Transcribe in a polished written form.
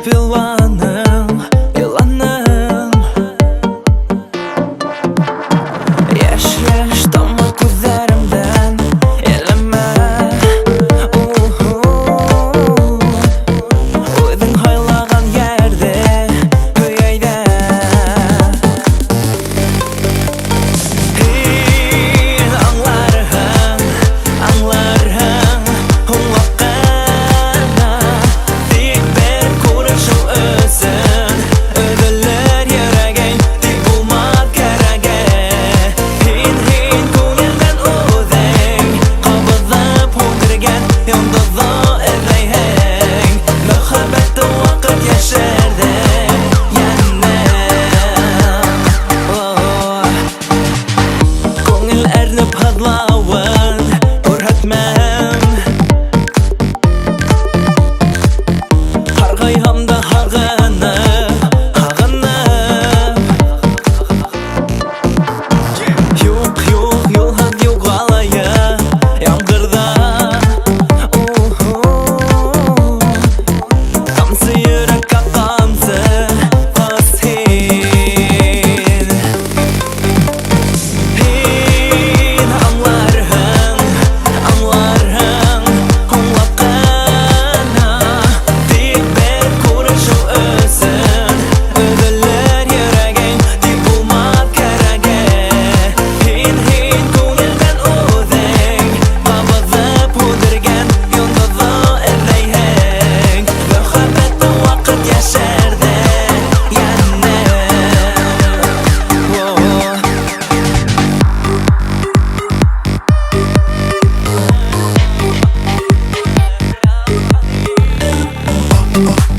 yılanım, yılanım. Yaş yaş damla gözlerimden eleme. Uydun haylagan yerde hüyeyde. Hin anlarım, anlarım hunlaqana. Dik bir kuruşu özün ödüller yüreğin dik bulmak kerege. Hin ko'ngildan o'zing qabızıp o'tirgan yondizni izlayhang. Muhabbatda vaqt yashardi yana. Ko'ngil ernib hidlavin ko'rsatmam. Harg'ay hamda harg'anib, harg'anib. Yo'q yo'q yo'lhad yo'g'alaya yomg'irda. Qamsi yurakka qamsi qas hin. Hin anlarım, anlarım hunlaqana. Dik bir kuruşu özün ödüller yüreğin dik bulmak kerege. Hin ko'ngildan o'zing qabızıp o'tirgan yondizni izlayhang. Muhabbatda vaqt yashardi yana. Oh.